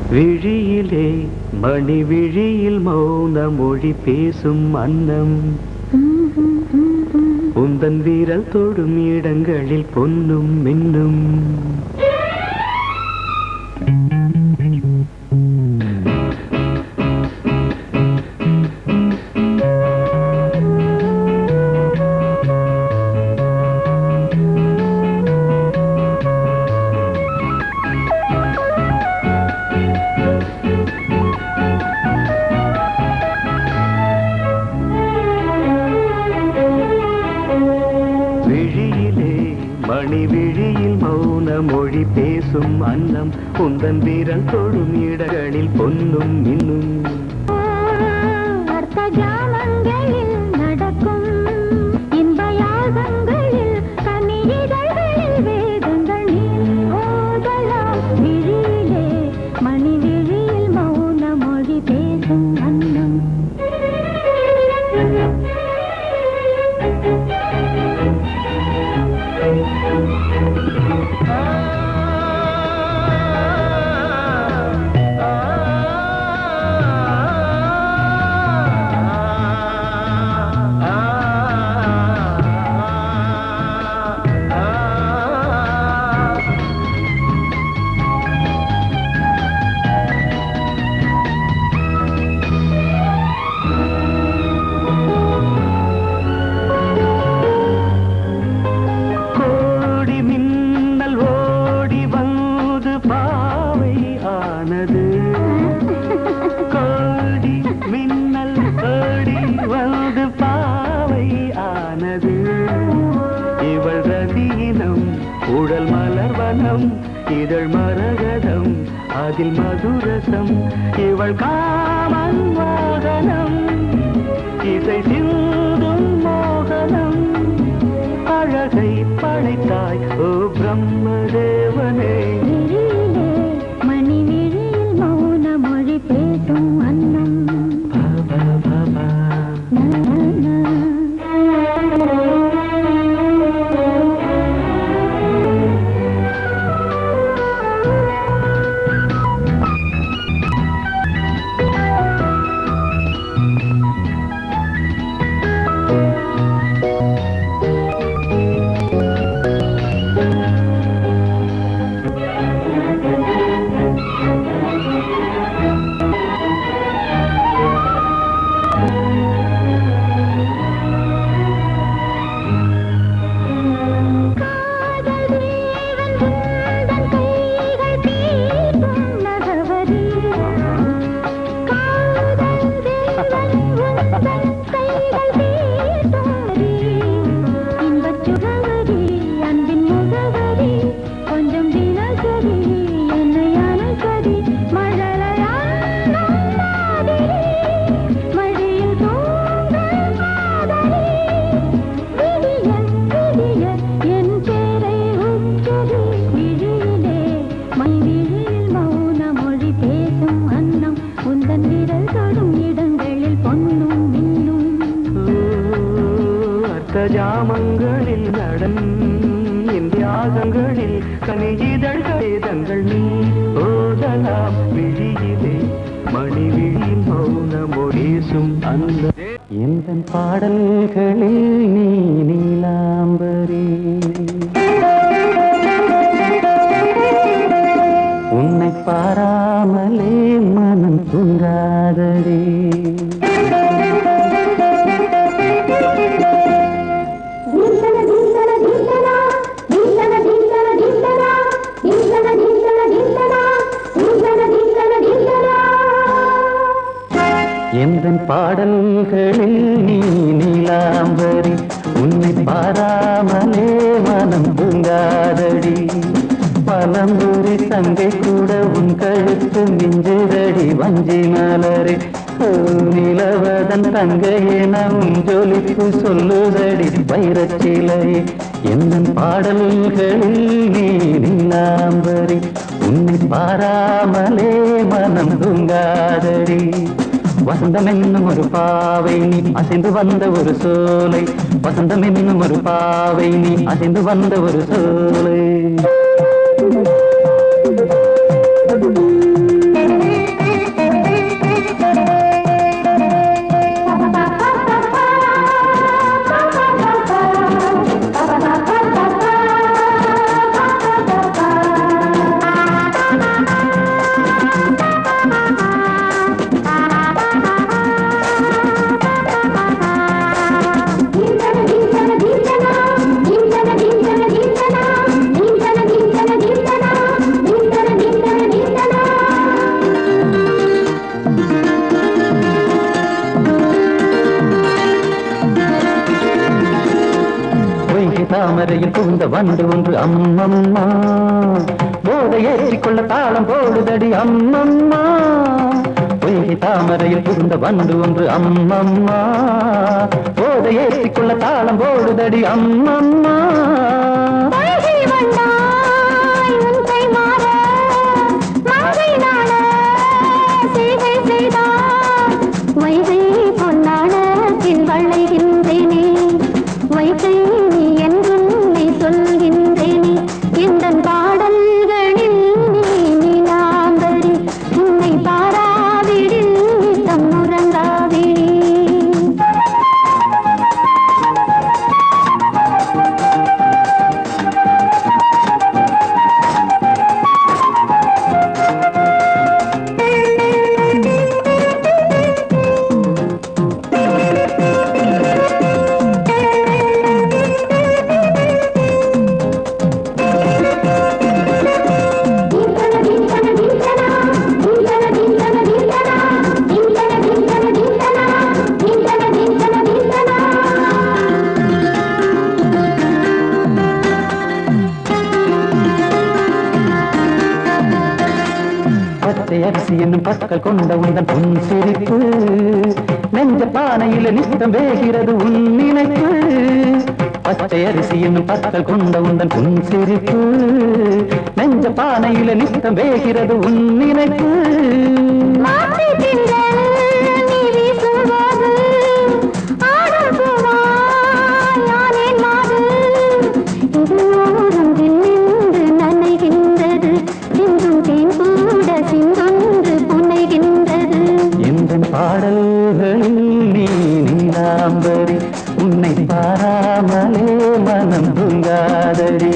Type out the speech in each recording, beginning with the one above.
விழியிலே மணி விழியில் மௌன மொழி பேசும் அன்னம் உந்தன் வீரல் தொடும் இடங்களில் பொன்னும் மின்னும் மணி விழியில் மௌன மொழி பேசும் அன்னம் உந்தன் வீரல் தொடும் இடங்களில் பொன்னும் மின்னும் அர்த்த ஜாமங்களில் நடக்கும் இன்ப யாகங்களில் கனியிதழ்களில் வேதங்கள் நீ ஓதலாம் விழியிலே மணி விழியில் மௌன மொழி பேசும் அன்னம் கோடி மின்னல் ஓடி வந்து பாவை ஆனது இவள் ரதீனம் உடல் மலர்வனம் இதழ் மரகதம் அதில் மதுரசம் இவள் காமன் மோகனம் இசை சிந்தும் மோகனம் அழகை படைத்தாய் ஓ பிரம்மதேவனே ஜாமங்களில் நடன் இந்தியாகங்களில் கனியிதழ் வேதங்கள் நீ ஓதலாம் விழியிலே மணி விழியில் மௌன மொழிசும் அந்த எந்தன் பாடல்களில் நீ நீலாம்பரி உன்னை பாராமலே மனம் தூங்காதடி எந்தன் பாடல்களில் நீ நீலாம்பரி உன்னை பாராமலே மனம் தூங்காதடி பலம்புரி தங்கை கூட உன் கழுத்து மிஞ்சுதடி வஞ்சி மலரே நிலவதன் தங்கையே நம் ஜொலிப்பு சொல்லுதடி வைரச்சிலையே எந்தன் பாடல்களில் நீ நீலாம்பரி உன்னை பாராமலே மனம் தூங்காதடி வசந்தம் என்னும் ஒரு பாவை நீ அசைந்து வந்த ஒரு சோலை வசந்தம் என்னும் ஒரு பாவை நீ அசைந்து வந்த ஒரு சோலை தாமரையில் புகுந்த வண்டு ஒன்று அம்மம்மா போதை ஏற்றிக்கொள்ள தாளம் போடுதடி அம்மம்மா பொய்கை தாமரையில் புகுந்த வண்டு ஒன்று அம்மம்மா போதை ஏற்றிக்கொள்ள தாளம் போடுதடி அம்மம்மா அரிசி என்னும் பற்கள் கொண்ட உந்தன் பொன் சிரிப்பு நெஞ்ச பானையில நித்தம் வேகிறது உன் நினைப்பு பச்சை அரிசி என்னும் பற்கள் கொண்ட உந்தன் பொன் சிரிப்பு நெஞ்ச பானையில நித்தம் வேகிறது உன் நினைப்பு பாடல்களில் நீ நீலாம்பரி உன்னை பாராமலே மனம் தூங்காதடி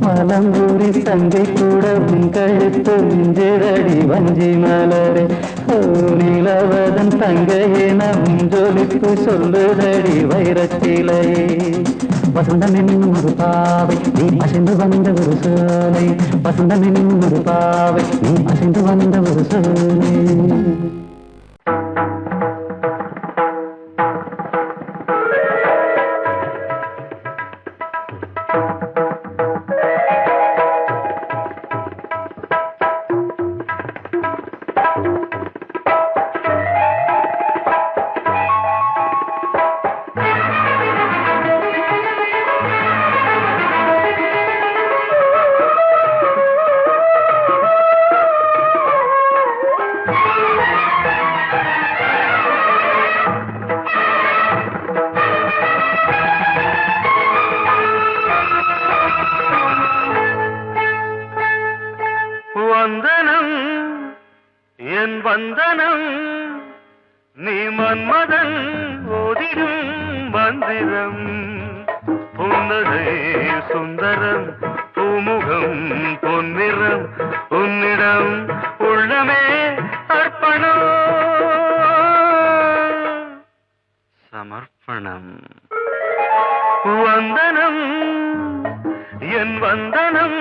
மலம்பூரி தங்கை கூட உன் கழுத்து நெஞ்சிரடி வஞ்சி மலரே நிலவதன் தங்கையே நம் ஜொலிப்பு சொல்லுதடி வைரத்திலையே வசந்தம் என்னும் ஒரு பாவை நீ அசைந்து வந்த ஒரு சோலை வசந்தம் என்னும் ஒரு பாவை நீ அசைந்து வந்த ஒரு சோலை வந்தனம் என் வந்தனம் நீ மன்மதன் ஓதிடும் மந்திரம் புன்னகை சுந்தரம் பூமுகம் பொன்னிறம் உன்னிடம் உள்ளமே அர்ப்பணம் சமர்ப்பணம் வந்தனம் என் வந்தனம்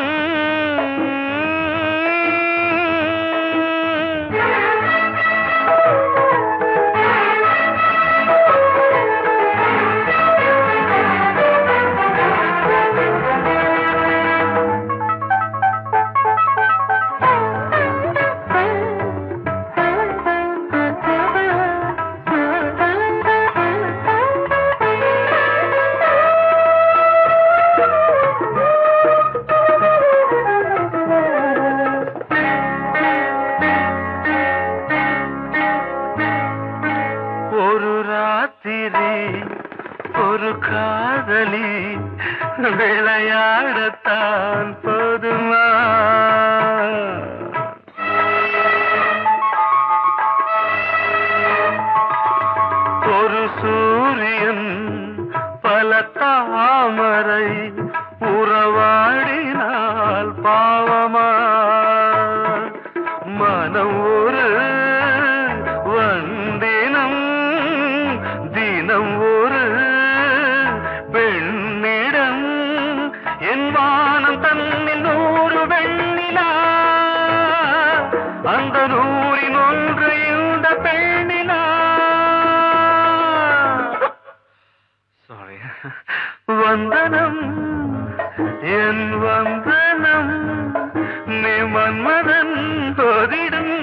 ஒரு காதலி விளையாடத்தான் போதுமா ஒரு சூரியன் பல தாமரை உறவாடினால் பாவமா மனம் ஒரு வந்தினம் தினம் ஒரு பெண்ணிடம் என் வானம் தன்னில் 100 வெண்ணிலா அந்த 100இன் ஒன்று இந்த பெண்ணிலா சாரி வந்தனம் என் வந்தனம் நீ மன்மதன் போதிடும்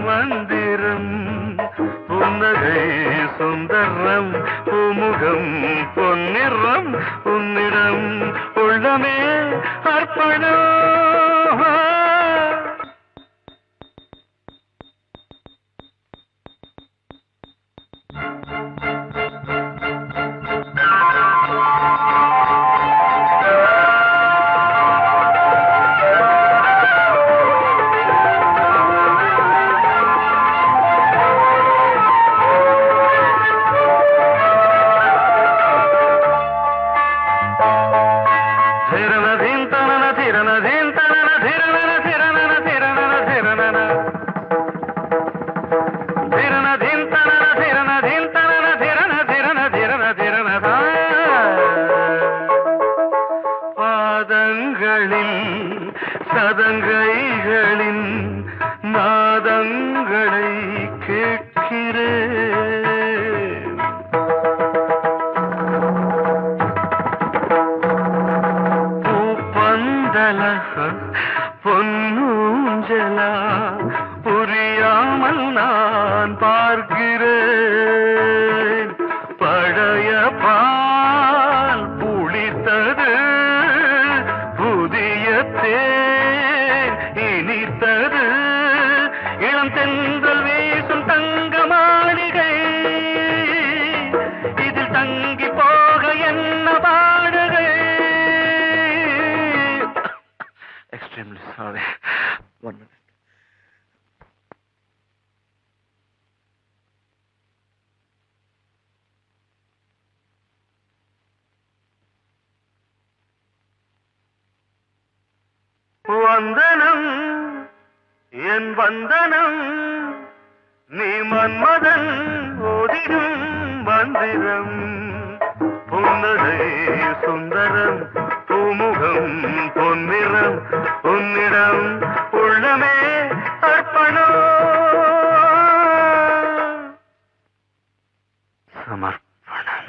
மந்திரம் புன்னகை சுந்தரம் பூமுகம் பொன்னிறம் உன்னிடம் உள்ளமே அர்ப்பணம் சதங்கைகளின் நாதங்களை கேட்கிறேன் பூப்பந்தல பொன்னூஞ்சலா புரியாமல் நான் பார்க்கிறேன் பழைய பால் புளித்தது புதிய தேன் இனித்தது இளம் தென்றல் வீசும் தங்க மாளிகை இதில் தங்கி போக என்ன பாடுகை எக்ஸ்ட்ரீம்லி சாரி ஒன் மினிட் வந்தனம் என் வந்தனம் நீ மன்மதன் ஓதிடும் மந்திரம் புன்னகை சுந்தரம் பூமுகம் பொன்னிறம் உன்னிடம் உள்ளமே அர்ப்பணம் சமர்ப்பணம்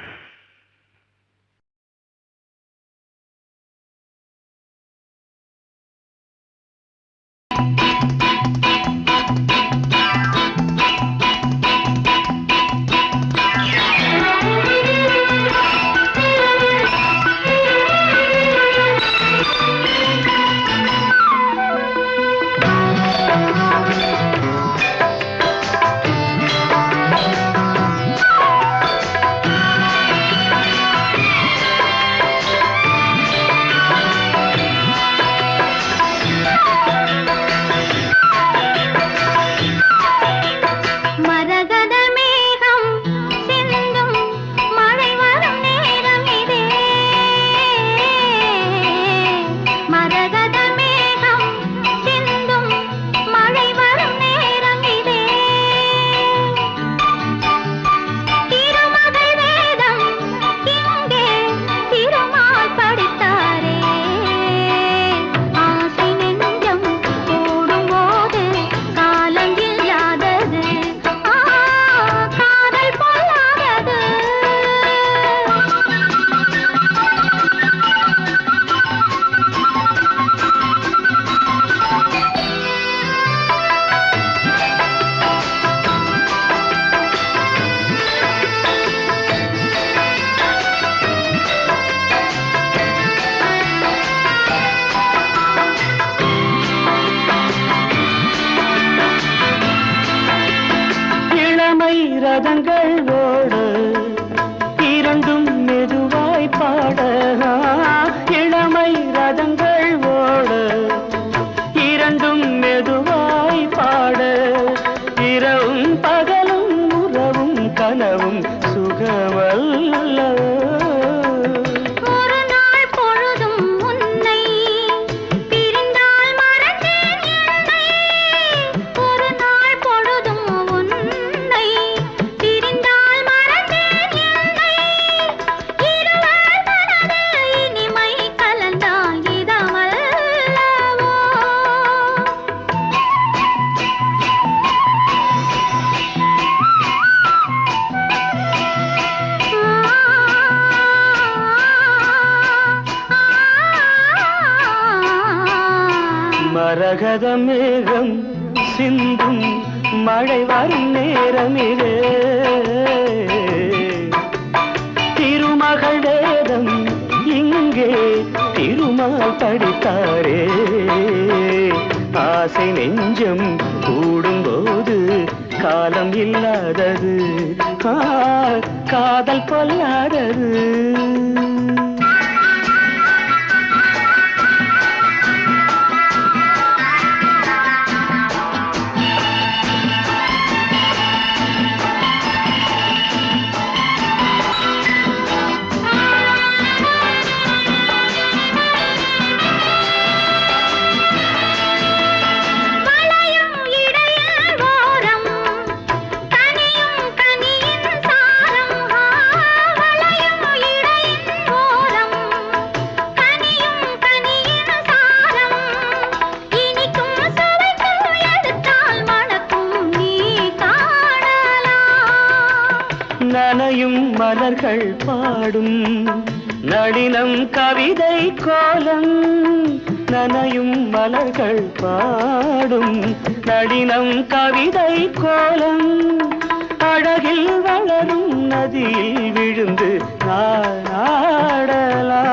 ரதங்கள் ஓட இரண்டும் மெதுவாய் பாட இளமை ரதங்கள் ஓட இரண்டும் மெதுவாய் பாட இரவும் பகலும் உறவும் கனவும் சுகமல்ல பிரிந்தால் மரகத மேகம் சிந்தும் மழை வரும் நேரமிலே திருமகள் வேதம் இங்கே திருமால் படித்தாரே ஆசை நெஞ்சம் கூடும்போது காலம் இல்லாதது காதல் கொள்ளாதது நனையும் மலர்கள் பாடும் நளினம் கவிதை கோலம் நனையும் மலர்கள் பாடும் நளினம் கவிதை கோலம் அழகில் வளரும் நதியில் விழுந்து ஆடலாம்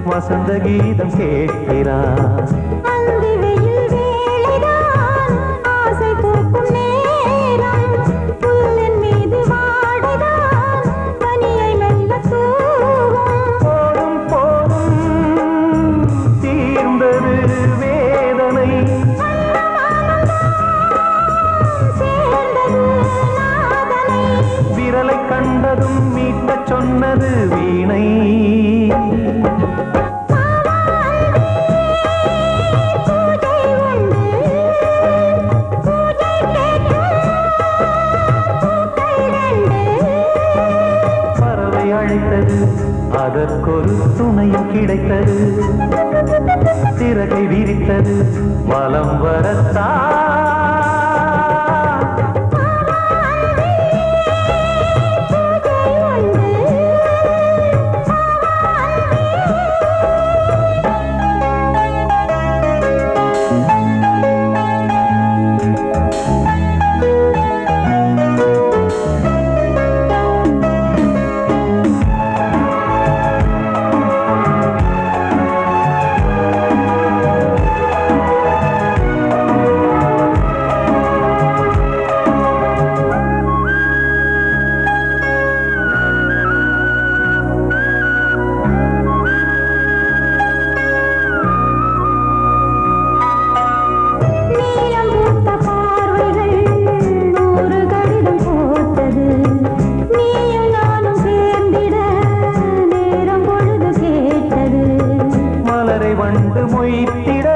வசந்த கீதம் கேட்கிறான். கண்டதும் மீட்ட சொன்னது வீணை. அதற்கொரு துணையும் கிடைத்தது, சிறகை விரித்தது வலம் வரத்தான். வண்டு மொய்த்திட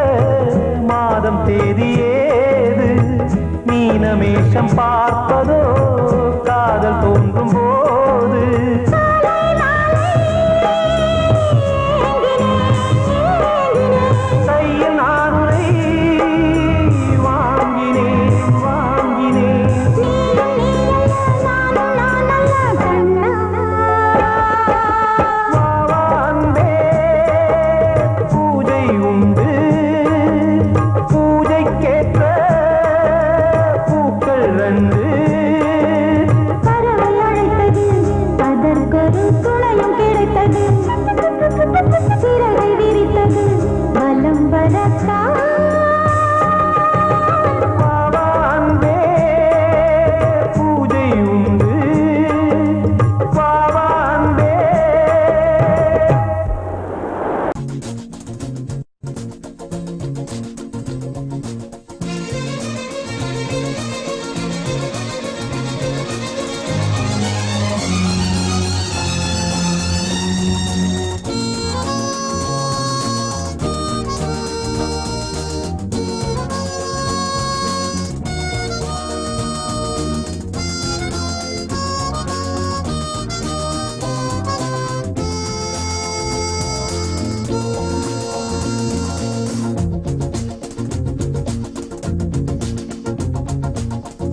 மாதம் தேதியேது, மீனமேஷம் பார்ப்பதோ காதல் தோன்றும் போது. கையில் நானுரை வாங்கினேன் வாங்கினேன்.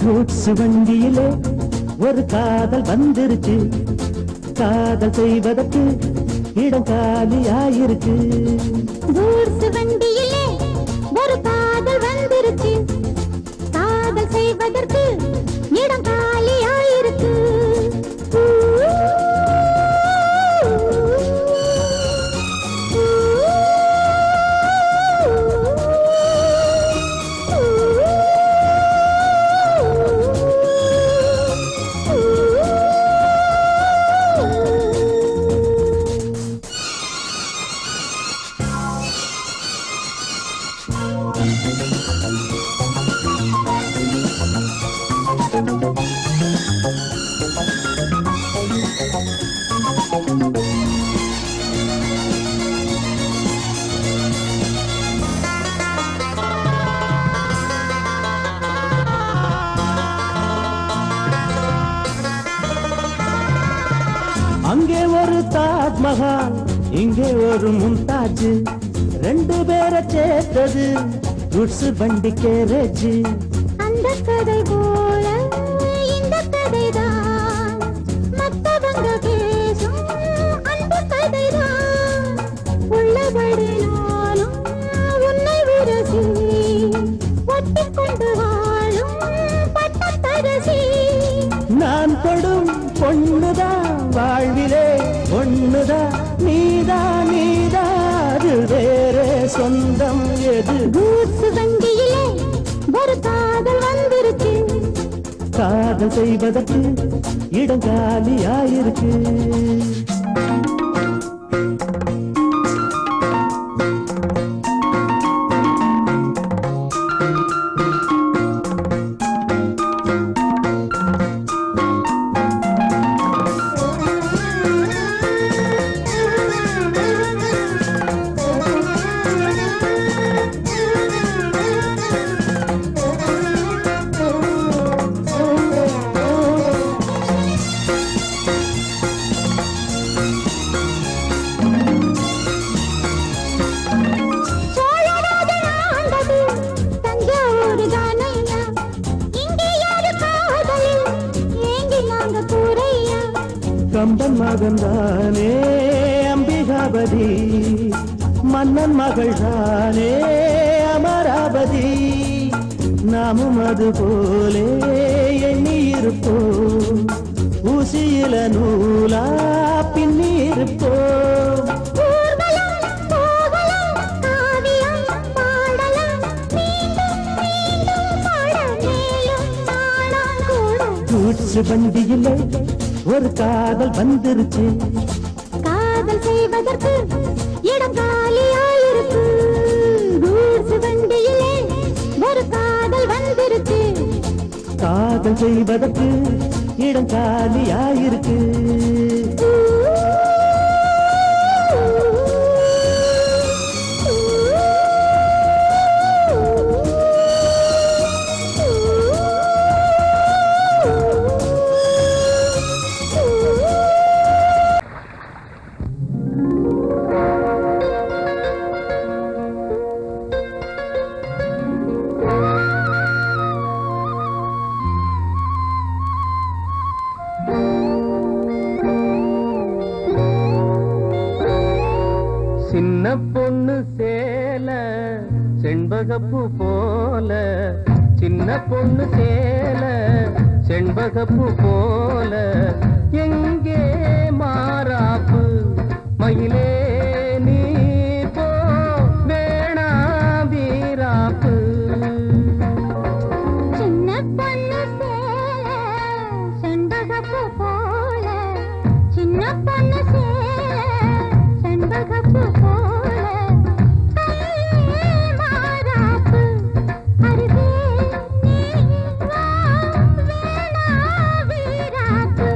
கூட்ஸ் வண்டியிலே ஒரு காதல் வந்துருச்சு, காதல் செய்வதற்கு இடம் காலியாயிருக்கு. கூட்ஸ் வண்டியிலே ஒரு காதல் வந்துருச்சு, காதல் செய்வதற்கு இடம் காலியாயிருக்கு. அங்கே ஒரு தாஜ்மஹால், இங்கே ஒரு மும்தாஜ், ரெண்டு பேரை சேர்த்தது குட்ஸ் வண்டி கேரேஜ். அந்த கதை போல இந்த கதைதான், மத்தவங்க பேசும் அந்த கதைதான். உள்ளபடி நானும் உன்னை விரசி ஒட்டிக்கொண்டு வாழும் பட்டத்தரசி. நான் தொடும் பொண்ணுதான் வாழ்விலே ஒண்ணுதான், நீதா நீதா அது வேற சொந்தம் எது. கூட்ஸ் வண்டியிலே ஒரு காதல் வந்துருச்சு, காதல் செய்வதற்கு இடம் காலியாயிருக்கு. மகன்தானே அம்பிகாபதி, மன்னன் மகள்தானே அமராவதி. நாமும் அது போலே எண்ணி இருப்போம், ஊசியில நூலா பின்னி இருப்போம். வண்டியிலே ஒரு காதல் வந்துருச்சு, காதல் செய்வதற்கு இடம் காலியாயிருக்கு. வண்டியிலே ஒரு காதல் வந்துருச்சு, காதல் செய்வதற்கு இடம் காலியாயிருக்கு. சின்ன பொண்ணு சேல செண்பகப்பூ போல, சின்ன பொண்ணு சேல செண்பகப்பூ போல, எங்கே மாறாப்பு மயிலே நீ போ வேணா வீராப்பு. சின்ன பொண்ணு சேல செண்பகப்பூ போல, சின்ன பொண்ணு சேல செண்பகப்பூ போல, கையே மாறாப்பு அருகே நீ வா வேணா வீராப்பு.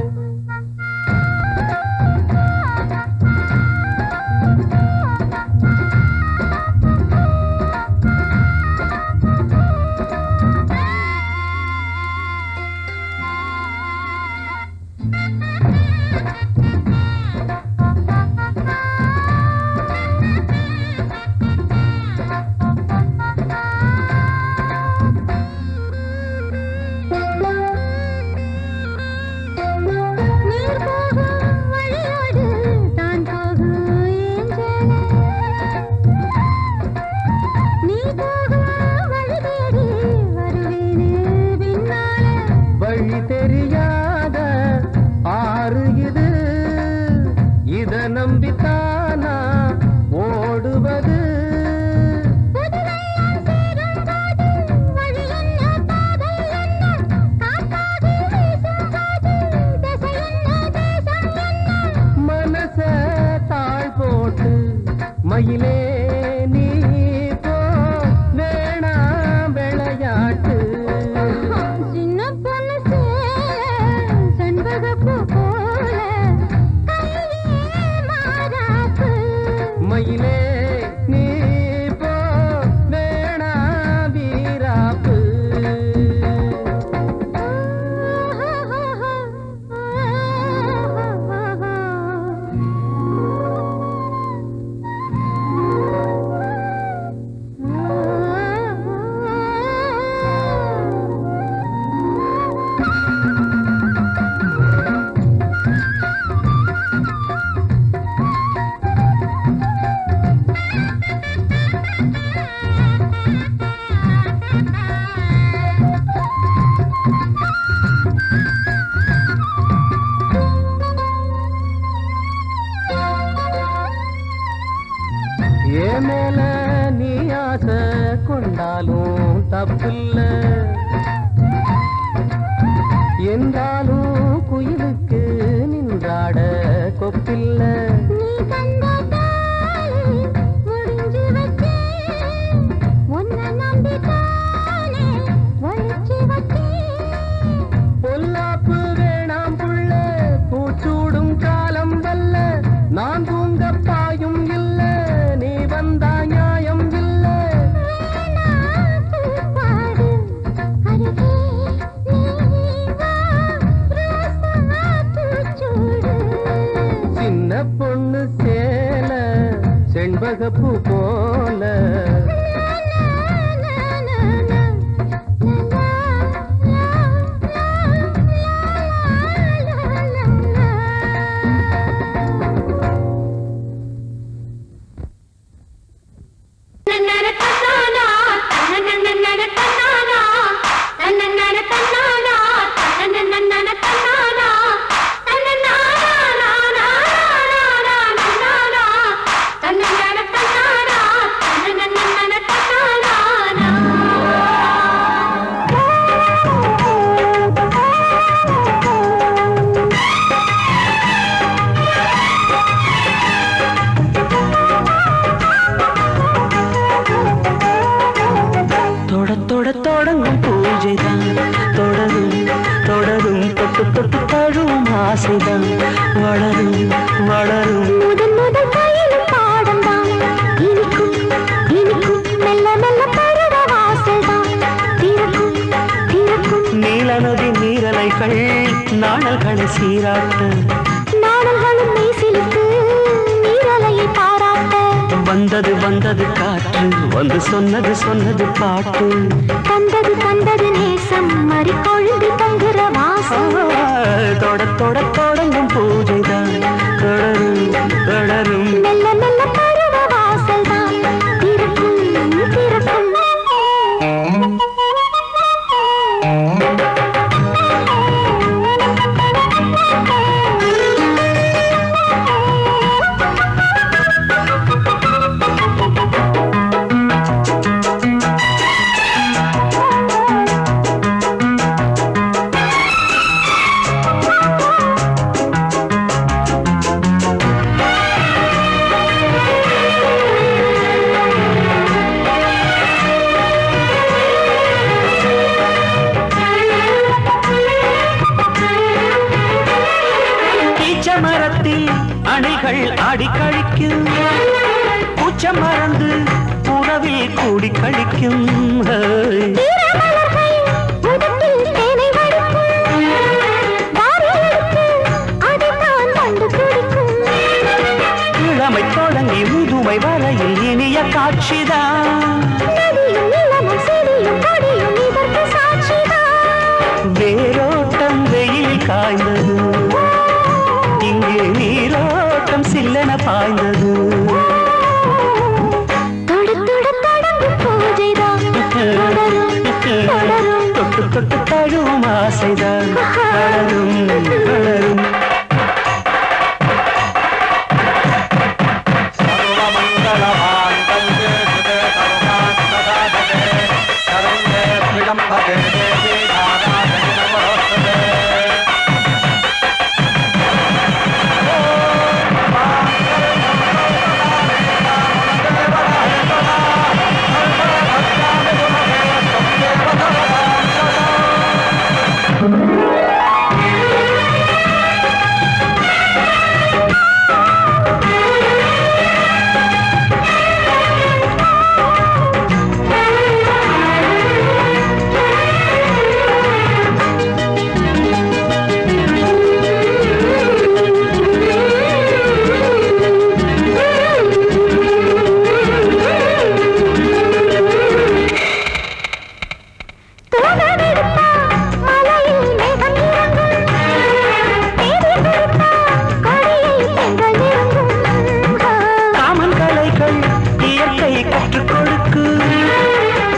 நீர் போகும் வழியோடு தான் போகும் ஏஞ்சலே, நீ போகும் வழி தேடி வருவேனே பின்னாலே. வழி தெரியாத ஆறு இது, இத நம்பித்தானா ஓடுவது. புதுவெள்ளம் சேரும் போது வழி என்ன பாதை என்ன, காற்றாகி வீசும் போது திசை என்ன தேசம் என்ன. மனச தாழ் போட்டு மயிலே நீ போ வேணா விளையாட்டு. சின்ன பொண்ணு சேல செண்பகப்பூ போல, கையே மாறாப்பு மயிலே நீ போ வேணா வீராப்பு. ஏன் மேல நீ ஆசை கொண்டாலும் தப்பில்ல, என்றாலும் குயிலுக்கு நின்றாட கொப்பில்ல. நீ தந்த தாலி முடிஞ்சு வச்சேன், உன்னை நம்பித்தானே ஒழிச்சு வச்சேன். பொல்லாப்பு வேணாம் புள்ள, பூச்சூடும் காலம் வல்ல, நான் தூங்க பாயும் இல்ல, நீ வந்தா நியாயம் இல்ல. வேணா பூப்பாடு அருகே நீ வா ரோசா பூச்சூடு. சின்ன பொண்ணு சேல செண்பகப்பூ போல, தொடங்கும் பூஜைதான் தொடரும் தொடரும் தொட்டு தொட்டு தழுவும் ஆசைதான் வளரும் வளரும் முதன் முதல் பயிலும் பாடம்தான் இனிக்கும் இனிக்கும் மெல்ல மெல்ல பருவ வாசல்தான் திறக்கும் திறக்கும் நீல நதி நீரலைகள் நாணல்களை சீராட்ட நாணல்களும் மெய்சிலுக்கு நீரலையை பாராட்ட வந்தது வந்தது காற்று வந்து சொன்னது சொன்னது பாட்டு தந்தது தந்தது நேசம் மறி கொழுந்து தங்குற வாசம் தொட தொட தொடங்கும் பூஜைதான் தொடரும் தொடரும் மெல்ல மெல்ல பருவ வாசல்தான் திறக்கும் திறக்கும் மரத்தில் அணைகள் ஆடி கழிக்கும் பூச்ச மறந்து உறவில் கூடி கழிக்கும் இளமை தொடங்கி முதுமை வரையில் இனிய காட்சிதான் வேரோட்டம் வெயில் காய்ந்தது இங்கே நீரோட்டம் சில்லென பாய்ந்தது தொட்டு தொட்டு தழுவும் ஆசைதான் வளரும் வளரும்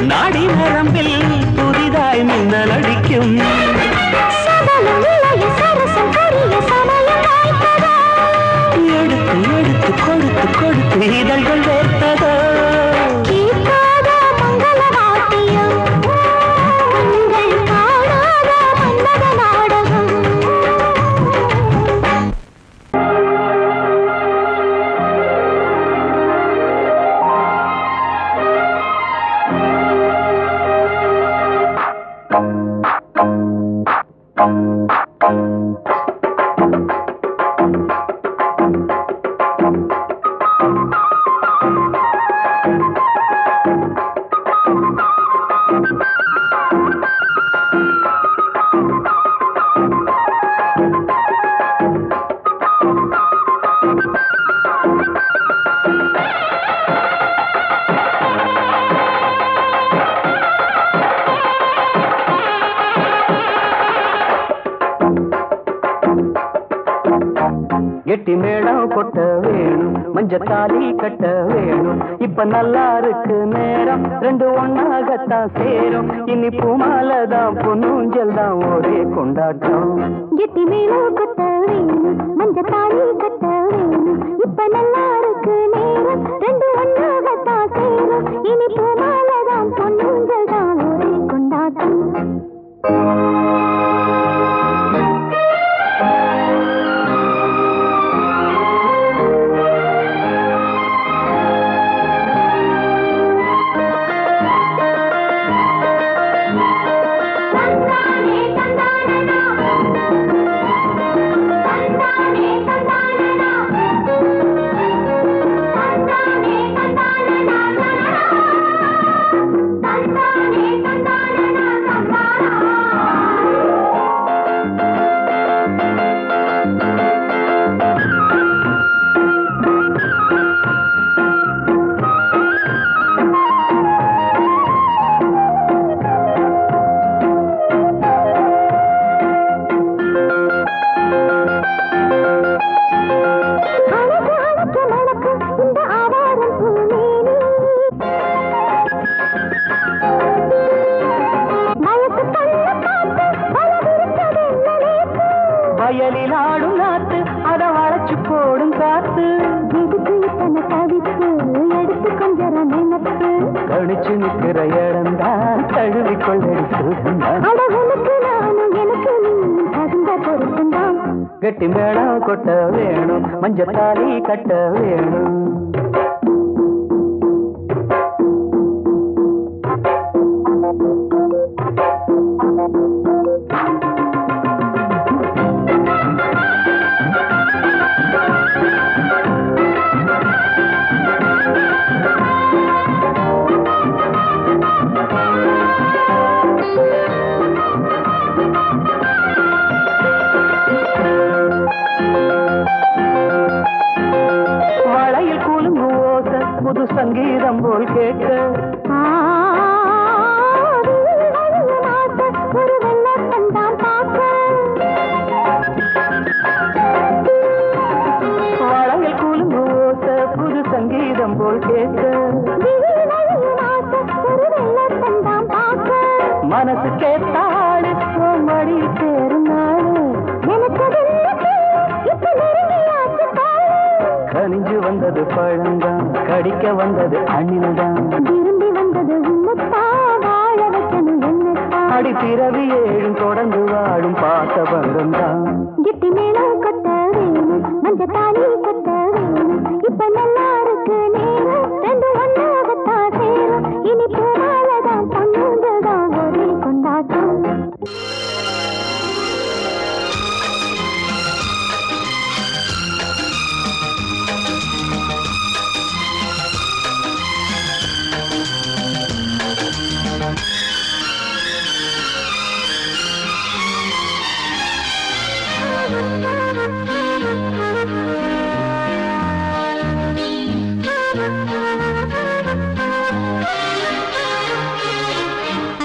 நாடி நரம்பில் புதிதாய் மின்னல் அடிக்கும் எடுத்து எடுத்து கொடுத்து கொடுத்து இதழ்கள் வேர்த்ததோ எட்டி மேளம் கொட்ட வேணும் மஞ்சத்தாலி கட்ட வேணும் இப்ப நல்லா இருக்கு நேரம் ரெண்டு ஒன்னாகத்தான் சேரும் இனி பூமாலதான் பொன்னூஞ்சல் தான் ஒரே கொண்டாட்டம் எட்டி மேளம் கொட்ட வேணும் மஞ்சத்தாலி கட்ட வேணும் இப்ப நல்லா இருக்கு நேரம் ரெண்டு ஒன்னாகத்தான் சேரும் இனி பூமாலதான் பொன்னூஞ்சல் தான் ஒரே கொண்டாட்டம் சுகந்தான். அழகுக்கு நானும் எனக்கு நீ தகுந்த பொருத்தந்தான். கெட்டி மேளம் கொட்ட வேணும், மஞ்சத்தாலி கட்ட வேணும். வளையில் கூலுங்கு ஓச புது சங்கீதம் போல் கேட்க ஒரு வெள்ளத்தந்தான் பார்க்க. வளையில் கூலுங்கு ஓச புது சங்கீதம் போல் கேட்க ஒரு வெள்ளத்தந்தான் பார்க்க. மனசு கேட்டாடு மடி சேரும் நாடு. எனக்கு இப்ப நெருங்கியாச்சு பாரு. கனிஞ்சு வந்தது பழந்தான், கடிக்க வந்தது அணில்தான். விரும்பி வந்தது உன்னத்தான், வாழ வைக்கணும் என்னத்தான். அடி பிறவி ஏழும் தொடர்ந்து வாழும் பாசபந்தம் தான். கிட்டி மேளம் கொட்ட வேணும், மஞ்சத்தாலி கட்ட வேணும். இப்ப நல்லா இருக்கு நேரம், ரெண்டு ஒன்னாகத்தான் சேரும். இனி பூமாலதான் பொண்ணுங்கதான் ஒரே கொண்டாட்டம்.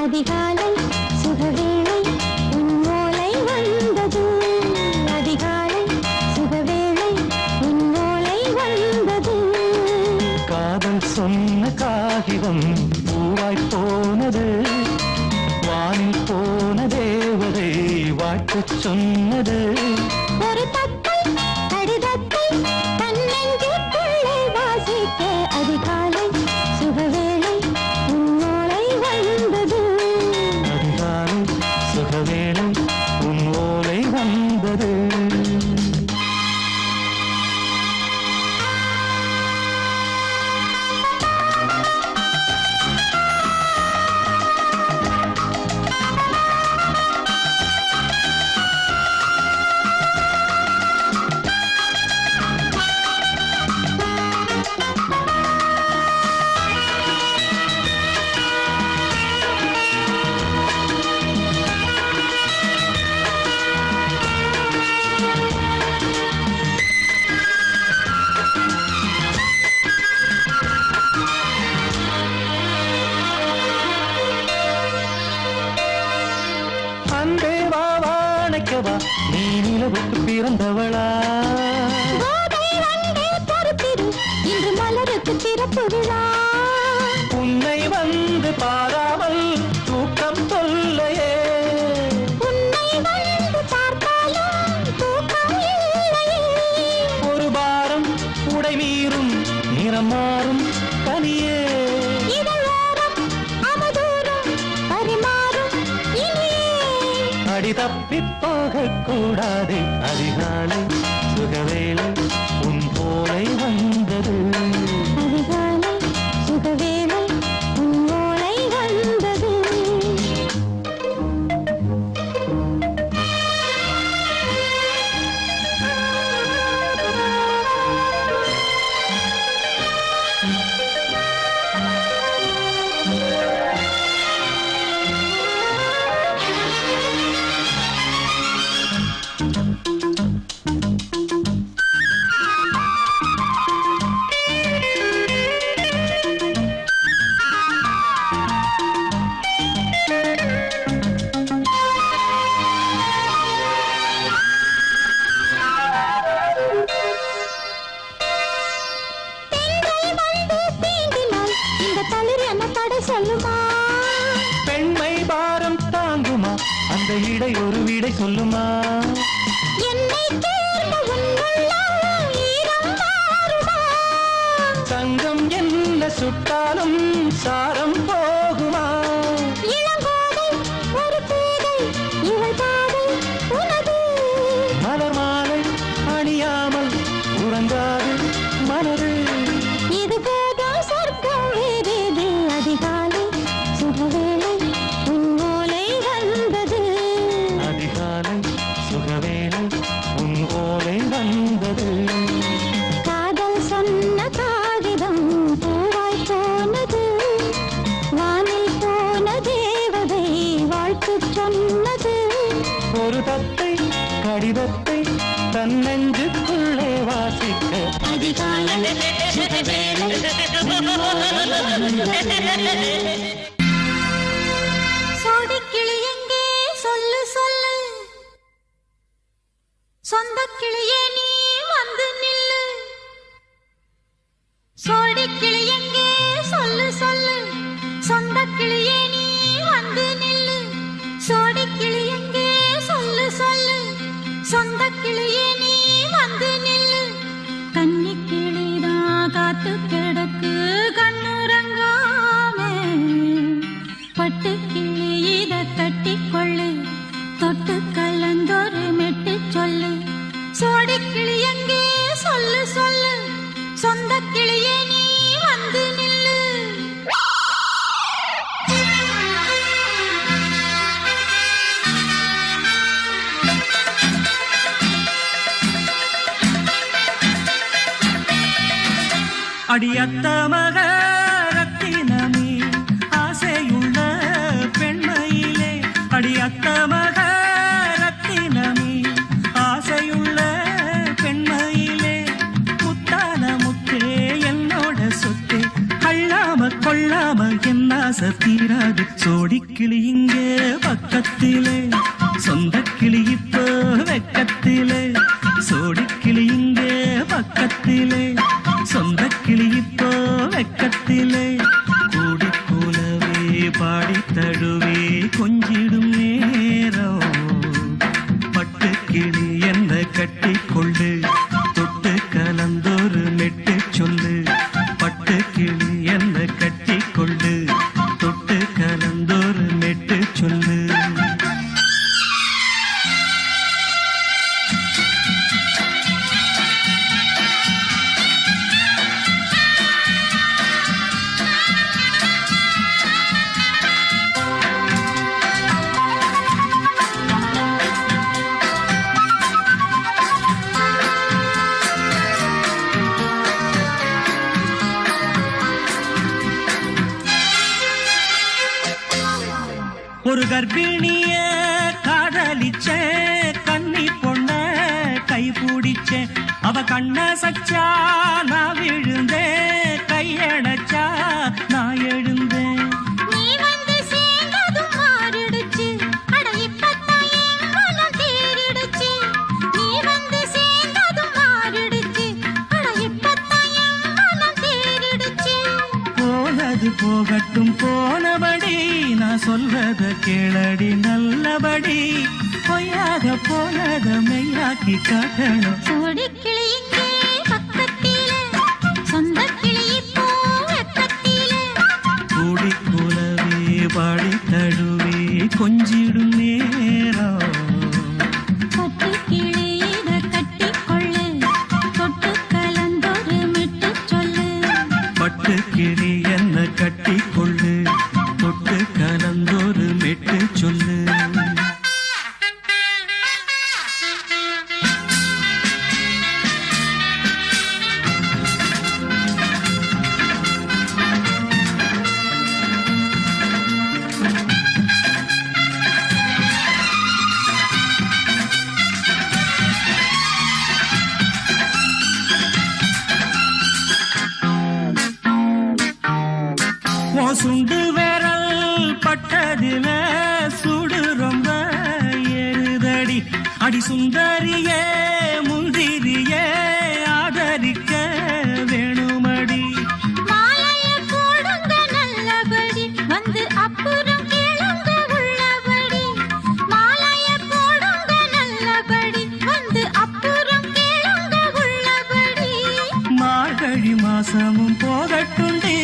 அதிகாலை சுகவேளை உன் ஓலை வந்தது. அதிகாலை சுகவேளை உன் ஓலை வந்தது. காதல் சொன்ன காகிதம் பூவாய் போனது. வானில் போன தேவதை வாழ்த்துச் சொன்னது. ஒரு தத்தை கடிதத்தை தன்னெஞ்சுக்குள்ளே வாசிக்க. அதிகாலை சுகவேளை உன் ஓலை வந்தது. அதிகாலை சுகவேளை உன் ஓலை வந்தது. அன்பே வா வாழைக்கவா, நீ நிலவுக்கு பிறந்தவளா? கோதை வந்தே பொறுத்திரு, இன்று மலருக்கு திறப்பு விழா. உன்னை வந்து பாராமல் தூக்கம் சொல்லையே. உன்னை வந்து பார்த்தாலும் தூக்கம் இல்லையே. ஒரு பாரம் உடை மீறும், நிறம் மாறும் கனியே. இதழோரம் அமுதூரம் பரிமாறும் இனியே. அடி தப்பிப் போகக் கூடாது. அதிகாலை சுகவேளை உன் போலை வந்தது. அதிகாலை சுகவேளை உன் ஓலை வந்தது. சொல்லுமா? பெண்மை பாரம் தாங்குமா? அந்த இடை ஒரு விடை சொல்லுமா? என்னை தேர்ந்த உன்னுள்ளம் ஈரம் மாறுமா? தங்கம் என்ன சுட்டாலும் சாரம் போகுமா? இளங்கோதை அதிகாலை சுபவேளை சோடிக்கிளி எங்கே சொல்லு சொல்லு சொந்த கிளியே நீ வந்து நில்லு சோடிக்கிளி எங்கே சொல்லு சொல்லு சொந்த கிளியே நீ வந்து நில்லு சோடிக்கிளி எங்கே சொல்லு சொல்லு சொந்த கிளியே நீ வந்து நில்லு கன்னி கிளிதான் காத்து கிடக்கு கண்ணுறங்காம பட்டு கிளி இத கட்டிக்கொள்ளு தொட்டு கலந்தொரு மெட்டு சொல்லு சோடி கிளி எங்கே சொல்லு சொல்லு சொந்த கிளியே நீ வந்து நில்லு அடியத்த மக ரத்தினமே ஆசையுள்ள பெண்மையிலே அடியத்த மக ரத்தினமே ஆசையுள்ள பெண்மையிலே முத்தான முத்தே என்னோட சொத்தே அள்ளாம கொள்ளாம என்ன தீராது சோடிக்கிளி இங்கே பக்கத்திலே சொந்த கிளி இப்போ வெக்கத்திலே சோடிக்கிளி இங்கே பக்கத்திலே சொந்த கிளி இப்போ வெக்கத்திலே கூடி கூலவே பாடி தழுவே கொஞ்சிடும் நேரம் பட்டு கிளி என்ன கட்டி கொள்ளு தொட்டு கலந்தொரு மெட்டு சொல்லு பட்டு கிளி என்ன கட்டி கொள்ளு தொட்டு கலந்தொரு மெட்டு சொல்லு ஒரு கர்ப்பிணிய காதலிச்ச கன்னி பொண்ண கை பிடிச்ச அவ கண்ண சச்சா நான் விழுந்தேன் கையடைச்சா நான் எழுந்தேன் நீ வந்து சேர்ந்ததும் மாறிடுச்சு அட இப்பத்தான் என் மனம் தேறிடுச்சு நீ வந்து சேர்ந்ததும் மாறிடுச்சு அட இப்பத்தான் என் மனம் தேறிடுச்சு போனது போகட்டும் போனபடி நான் சொல்றத கேளடி நல்லபடி பொய்யாக போனத மெய்யாக்கி காட்டணும் சோடி கிளி இங்கே பக்கத்திலே சொந்த கிளி இப்போ வெக்கத்திலே கூடி கூலவே பாடி தழுவே கொஞ்சிடும் நேரம் பட்டு கிளி இத கட்டிக்கொள்ளு தொட்டு கலந்தொரு மெட்டு சொல்லு பட்டு கிளி என்ன கட்டி கொள்ளு தொட்டு கலந்தொரு மெட்டு சொல்லு சுண்டு விரல் பட்டதில சுடு ரொம்ப ஏறுதடி அடி சுந்தரியே முந்திரியே ஆதரிக்க வேணுமடி மாலைய போடுங்க நல்லபடி வந்து அப்புறம் கேளுங்க உள்ளபடி மாலைய போடுங்க நல்லபடி வந்து அப்புறம் கேளுங்க உள்ளபடி மார்கழி மாசமும் போகட்டுண்டி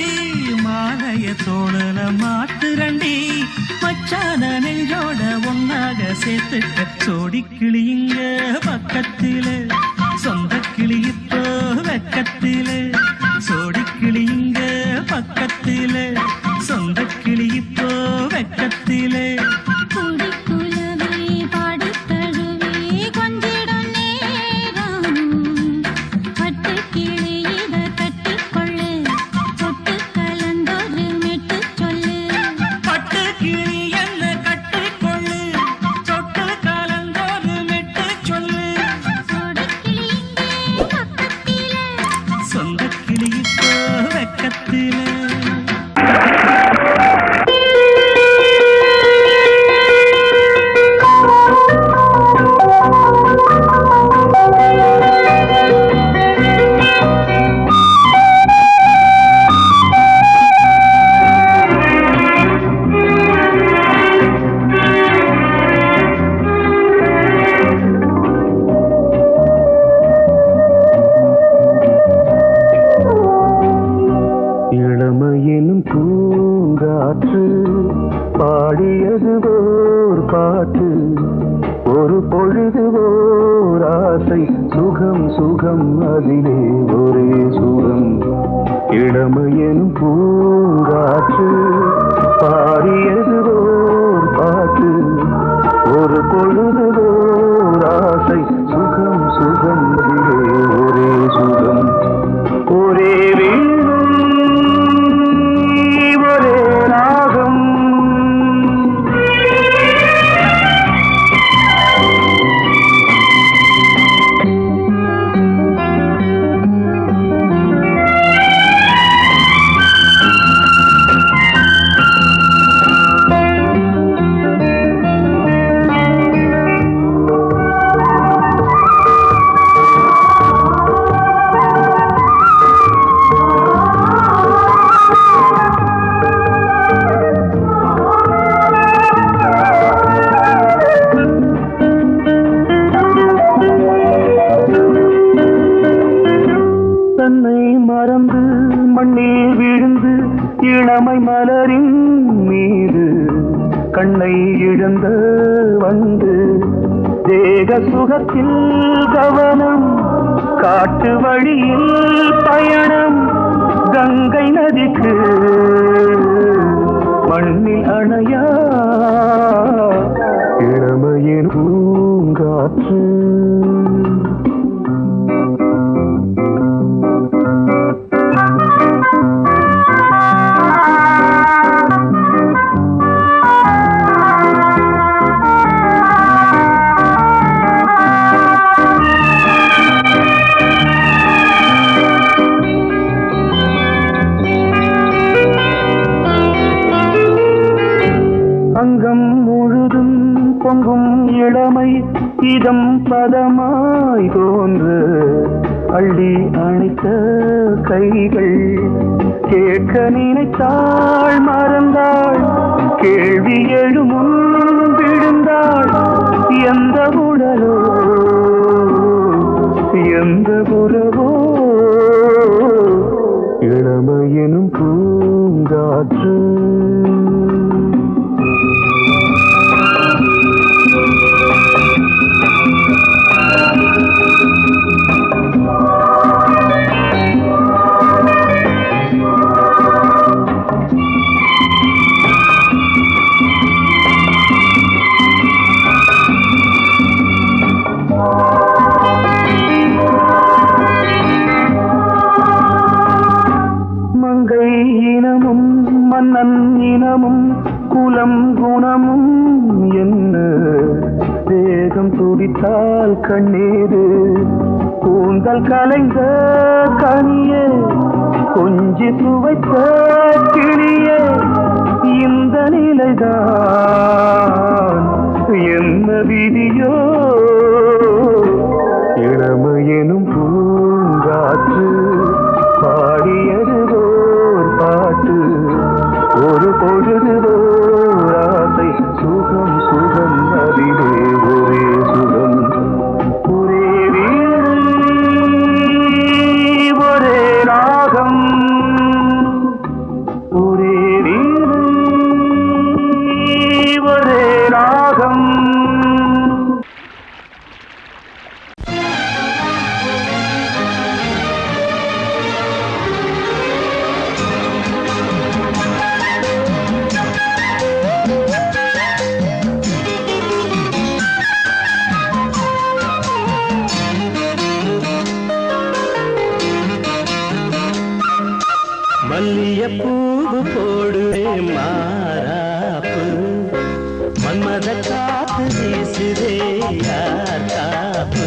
மாலைய தோழல மாத்துரண்டி மச்சான நெஞ்சோட ஒன்னாக சேர்த்துக்க சோடி கிளி இங்க பக்கத்திலே சொந்த கிளி இப்போ வெக்கத்திலே சோடி கிளி இங்க பக்கத்திலே சொந்த கிளி இப்போ வெக்கத்திலே கூடி குலவே பாடி தழுவே கொஞ்சிடும் நேரம் பட்டு கிளி இத கட்டிக்கொள்ளு தொட்டு கலந்தொரு மெட்டு சொல்லு பட்டு கிளி என்ன கட்டிக்கொள்ளு தொட்டு கலந்தொரு மெட்டு சொல்லு சோடி கிளி இங்கே பக்கத்திலே எனும் பூங்காற்று பாடியது ஓர் பாட்டு ஒரு பொழுது ஓர் ஆசை சுகம் சுகம் அதிலே ஒரே சுகம் இளமையெனும் பூங்காற்று பாடியது ஓர் பாட்டு ஒரு பொழுது ஓர் ஆசை சுகம் சுகம் அதிலே ஒரே சுகம் ஒரே வீணை ஒரே ராகம் மண்ணில் விழுந்து இளமை மலரின் மீது கண்ணை இழந்த வந்து தேக சுகத்தில் கவனம் காட்டு வழியில் பயணம் கங்கை நதிக்கு மண்ணில் அணையா இளமையின் பூங்காற்று அங்கம் முழுதும் பொங்கும் இளமை இதம் பதமாய் தோன்று அள்ளி அணைத்த கைகள் கேட்க நினைத்தாள் மறந்தாள் கேள்வி எழுமுன் விழுந்தாள் எந்த உடலோ எந்த உறவோ இளமையெனும் பூங்காற்று மங்கை இனமும் மன்னன் இனமும் குலம் குணமும் என்ன தேகம் துடித்தால் கண்ணீரு கூந்தல் கலைந்த கனியே கொஞ்சி சுவைத்த கிளியே இந்த நிலைதான் என்ன விதியோ இளமையெனும் பூங்காற்று பாடியது ஓர் பாட்டு ஒரு பொழுது ஓர் ஆசை சுகம் சுகம் அதிலே ஒரே சுகம் ஒரே வீணை ஒரே ராகம் ஒரே வீணை ஒரே ராகம் மல்லியப்பூவு போடுவே மாறாப்பு மன்மத காத்து வீசுதே யார் காப்பு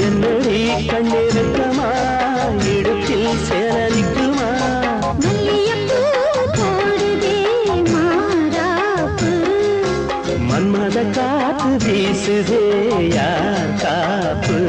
என்னடி கண்ணிருக்கமா இடுப்பில் சேரலிக்குமா மன்மத காத்து வீசுதே யார் காப்பு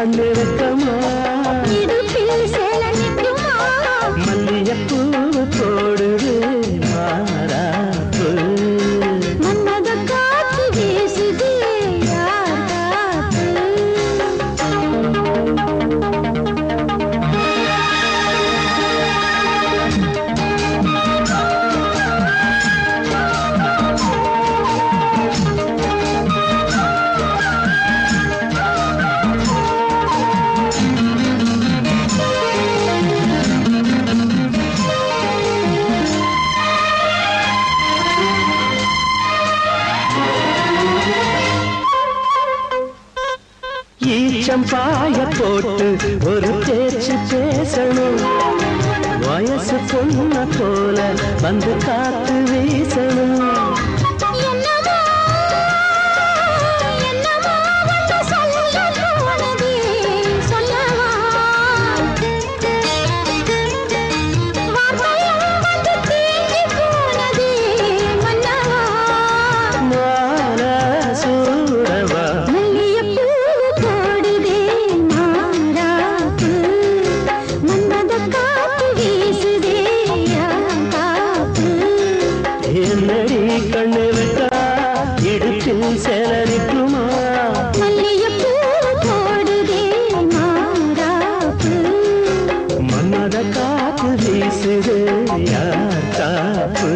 கண்ணு வெக்கமா இடுப்பில் சேல நிற்குமா மல்லியப்பூ போடுது மாறாப்பு மன்மத காத்து வீசுது யார் காத்து ஈச்சம்பாய போட்டு ஒரு பேச்சு பேசணும் வயசு பொண்ண போல வந்து காத்து வீசணும் என்னமோ என்னமோ வந்து சொல்ல போனது சொல்லவா வார்த்தையும் வந்து தீங்கி போனது மன்னவா மான சூரவா மல்லியப்பூ போடுதே மாறாப்பு மன்மத காத்து வீசுதே யான் காப்பு என்னடி கண்ணு வெட்டா இடுப்பில் சேலரிக்குமா மல்லியப்பூ போடுதே மாறாப்பு மன்மத காத்து வீசுது யார் காப்பு